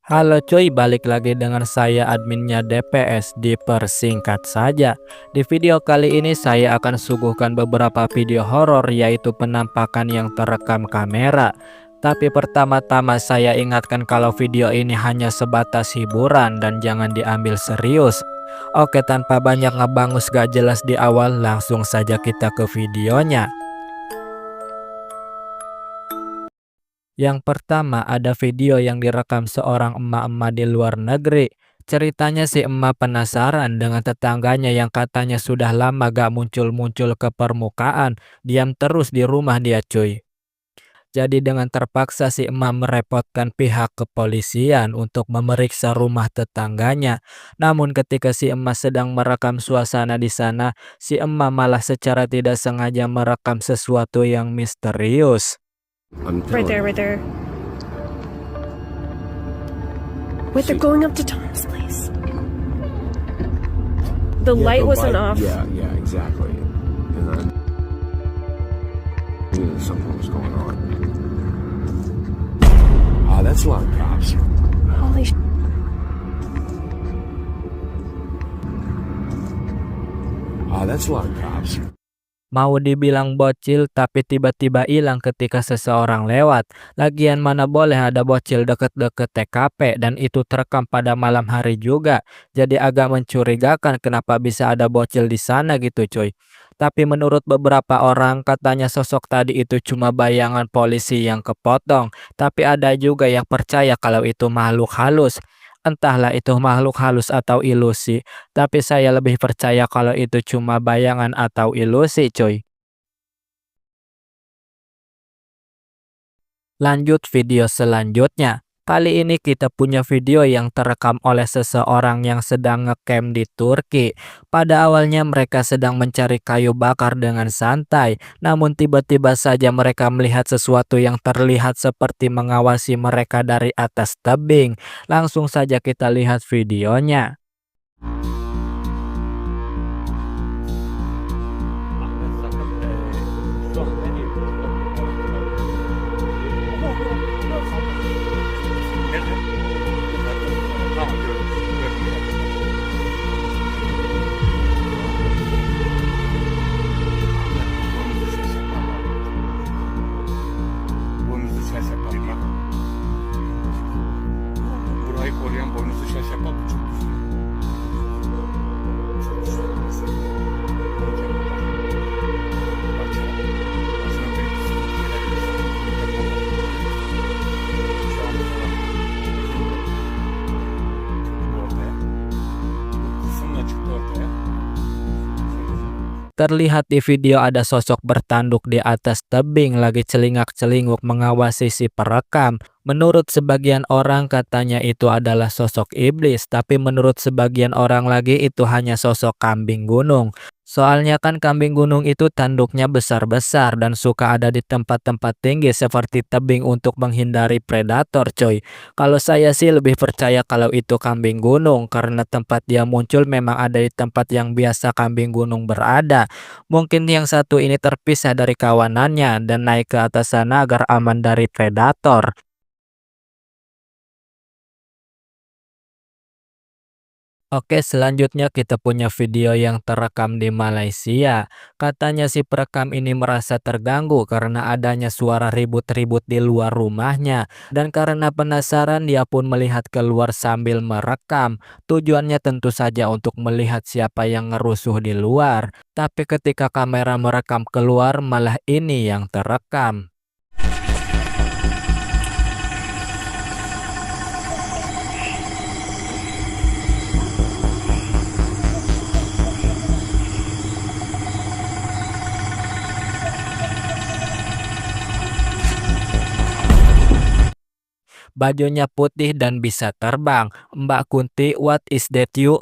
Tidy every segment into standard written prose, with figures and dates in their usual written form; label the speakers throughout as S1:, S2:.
S1: Halo cuy, balik lagi dengan saya adminnya DPS di Persingkat Saja. Di video kali ini saya akan suguhkan beberapa video horor yaitu penampakan yang terekam kamera. Tapi pertama-tama saya ingatkan kalau video ini hanya sebatas hiburan dan jangan diambil serius. Oke, tanpa banyak ngebangus gak jelas di awal, langsung saja kita ke videonya. Yang pertama, ada video yang direkam seorang emak-emak di luar negeri. Ceritanya si emak penasaran dengan tetangganya yang katanya sudah lama gak muncul-muncul ke permukaan. Diam terus di rumah dia cuy. Jadi dengan terpaksa si emak merepotkan pihak kepolisian untuk memeriksa rumah tetangganya. Namun ketika si emak sedang merekam suasana di sana, si emak malah secara tidak sengaja merekam sesuatu yang misterius.
S2: Right there, right there. Wait, they're going up to Tom's place. The light wasn't off.
S3: Yeah, exactly. And then I knew that something was going on. That's a lot of cops.
S2: Holy sh!
S3: That's a lot of cops.
S1: Mau dibilang bocil tapi tiba-tiba hilang ketika seseorang lewat. Lagian mana boleh ada bocil deket-deket TKP dan itu terekam pada malam hari juga. Jadi agak mencurigakan kenapa bisa ada bocil di sana gitu cuy. Tapi menurut beberapa orang katanya sosok tadi itu cuma bayangan polisi yang kepotong. Tapi ada juga yang percaya kalau itu makhluk halus. Entahlah itu makhluk halus atau ilusi, tapi saya lebih percaya kalau itu cuma bayangan atau ilusi cuy. Lanjut video selanjutnya. Kali ini kita punya video yang terekam oleh seseorang yang sedang ngecamp di Turki. Pada awalnya mereka sedang mencari kayu bakar dengan santai, namun tiba-tiba saja mereka melihat sesuatu yang terlihat seperti mengawasi mereka dari atas tebing. Langsung saja kita lihat videonya.
S3: Boynunuzu şaş yapalım bak. Burayı koruyan boynunuzu şaş yapalım.
S1: Terlihat di video ada sosok bertanduk di atas tebing lagi celingak-celinguk mengawasi si perekam. Menurut sebagian orang katanya itu adalah sosok iblis, tapi menurut sebagian orang lagi itu hanya sosok kambing gunung. Soalnya kan kambing gunung itu tanduknya besar-besar dan suka ada di tempat-tempat tinggi seperti tebing untuk menghindari predator coy. Kalau saya sih lebih percaya kalau itu kambing gunung karena tempat dia muncul memang ada di tempat yang biasa kambing gunung berada. Mungkin yang satu ini terpisah dari kawanannya dan naik ke atas sana agar aman dari predator. Oke, selanjutnya kita punya video yang terekam di Malaysia. Katanya si perekam ini merasa terganggu karena adanya suara ribut-ribut di luar rumahnya. Dan karena penasaran dia pun melihat keluar sambil merekam. Tujuannya tentu saja untuk melihat siapa yang ngerusuh di luar. Tapi ketika kamera merekam keluar malah ini yang terekam. Bajunya putih dan bisa terbang. Mbak Kunti, what is that you?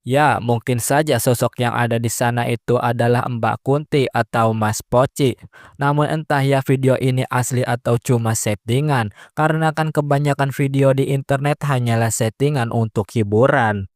S1: Ya, mungkin saja sosok yang ada di sana itu adalah Mbak Kunti atau Mas Poci. Namun entah ya video ini asli atau cuma settingan, karena kan kebanyakan video di internet hanyalah settingan untuk hiburan.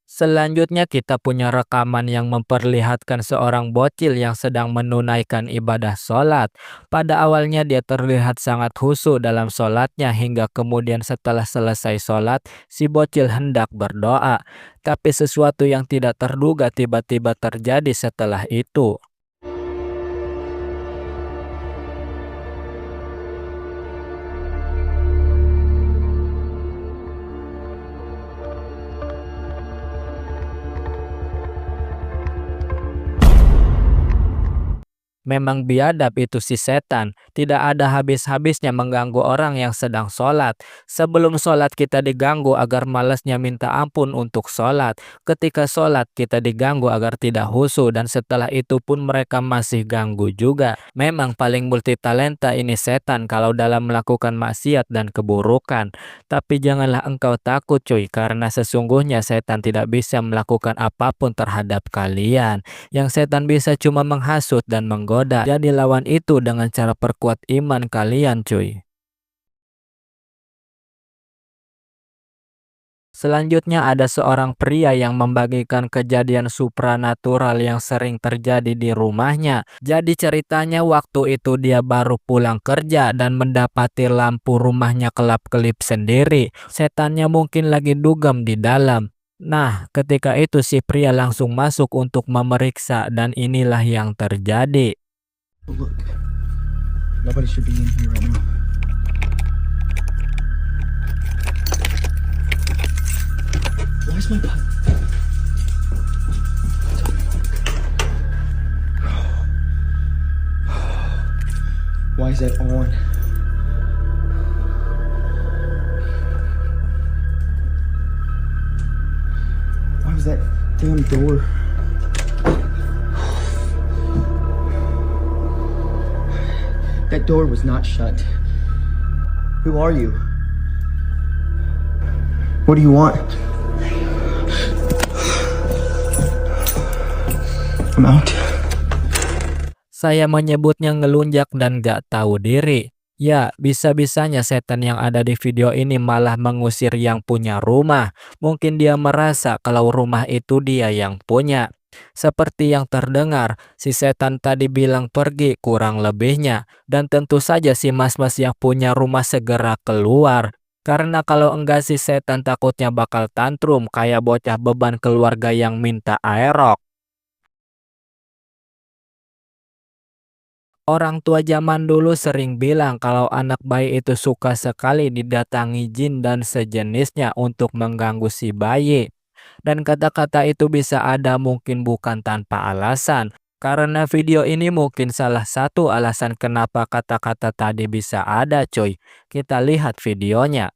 S1: Selanjutnya kita punya rekaman yang memperlihatkan seorang bocil yang sedang menunaikan ibadah sholat. Pada awalnya dia terlihat sangat khusyuk dalam sholatnya hingga kemudian setelah selesai sholat, si bocil hendak berdoa. Tapi sesuatu yang tidak terduga tiba-tiba terjadi setelah itu. Memang biadab itu si setan, tidak ada habis-habisnya mengganggu orang yang sedang sholat. Sebelum sholat kita diganggu agar malasnya minta ampun untuk sholat. Ketika sholat kita diganggu agar tidak khusyuk dan setelah itu pun mereka masih ganggu juga. Memang paling multitalenta ini setan kalau dalam melakukan maksiat dan keburukan. Tapi janganlah engkau takut cuy, karena sesungguhnya setan tidak bisa melakukan apapun terhadap kalian. Yang setan bisa cuma menghasut dan menggoda. Jadi lawan itu dengan cara perkuat iman kalian cuy. Selanjutnya ada seorang pria yang membagikan kejadian supranatural yang sering terjadi di rumahnya. Jadi ceritanya waktu itu dia baru pulang kerja dan mendapati lampu rumahnya kelap-kelip sendiri. Setannya mungkin lagi dugem di dalam. Nah, ketika itu si pria langsung masuk untuk memeriksa dan inilah yang terjadi.
S4: Oh, look. Nobody should be in here right now. Why is my button? Why is that on? Why was that damn door? That door was not shut. Who are you? What do you want? I'm out.
S1: Saya menyebutnya ngelunjak dan gak tahu diri. Ya, bisa-bisanya setan yang ada di video ini malah mengusir yang punya rumah. Mungkin dia merasa kalau rumah itu dia yang punya. Seperti yang terdengar, si setan tadi bilang pergi kurang lebihnya. Dan tentu saja si mas-mas yang punya rumah segera keluar. Karena kalau enggak si setan takutnya bakal tantrum kayak bocah beban keluarga yang minta aerok. Orang tua zaman dulu sering bilang kalau anak bayi itu suka sekali didatangi jin dan sejenisnya untuk mengganggu si bayi. Dan kata-kata itu bisa ada mungkin bukan tanpa alasan. Karena video ini mungkin salah satu alasan kenapa kata-kata tadi bisa ada coy. Kita lihat videonya.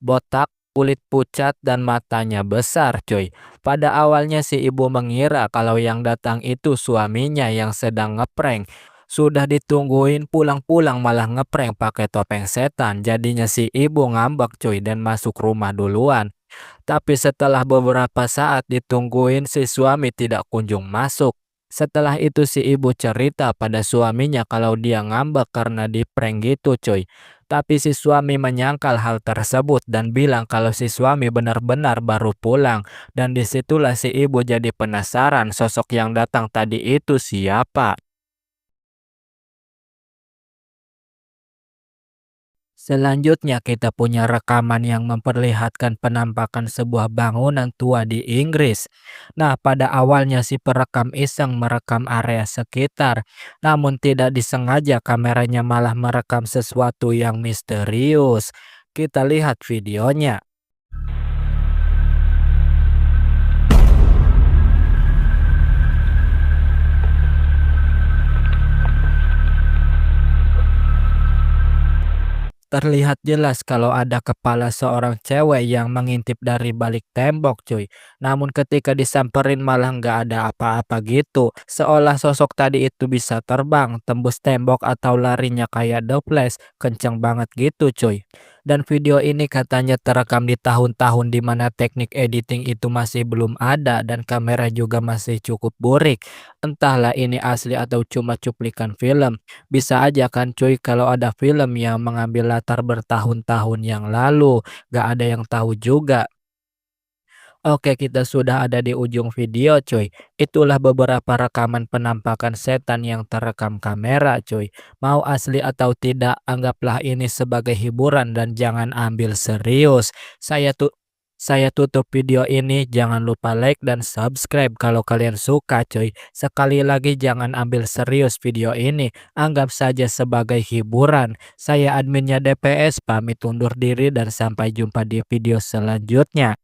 S1: Botak, kulit pucat, dan matanya besar coy. Pada awalnya si ibu mengira kalau yang datang itu suaminya yang sedang ngeprank. Sudah ditungguin pulang-pulang malah ngeprank pakai topeng setan. Jadinya si ibu ngambek coy dan masuk rumah duluan. Tapi setelah beberapa saat ditungguin si suami tidak kunjung masuk. Setelah itu si ibu cerita pada suaminya kalau dia ngambek karena di prank gitu coy. Tapi si suami menyangkal hal tersebut dan bilang kalau si suami benar-benar baru pulang. Dan disitulah si ibu jadi penasaran sosok yang datang tadi itu siapa. Selanjutnya kita punya rekaman yang memperlihatkan penampakan sebuah bangunan tua di Inggris. Nah, pada awalnya si perekam iseng merekam area sekitar, namun tidak disengaja kameranya malah merekam sesuatu yang misterius. Kita lihat videonya. Terlihat jelas kalau ada kepala seorang cewek yang mengintip dari balik tembok cuy. Namun ketika disamperin malah nggak ada apa-apa gitu. Seolah sosok tadi itu bisa terbang, tembus tembok atau larinya kayak The Flash. Kenceng banget gitu cuy. Dan video ini katanya terekam di tahun-tahun dimana teknik editing itu masih belum ada dan kamera juga masih cukup burik. Entahlah ini asli atau cuma cuplikan film. Bisa aja kan cuy kalau ada film yang mengambil latar bertahun-tahun yang lalu, gak ada yang tahu juga. Oke, kita sudah ada di ujung video cuy. Itulah beberapa rekaman penampakan setan yang terekam kamera cuy. Mau asli atau tidak, anggaplah ini sebagai hiburan dan jangan ambil serius. Saya tutup video ini, jangan lupa like dan subscribe kalau kalian suka cuy. Sekali lagi jangan ambil serius video ini, anggap saja sebagai hiburan. Saya adminnya DPS, pamit undur diri dan sampai jumpa di video selanjutnya.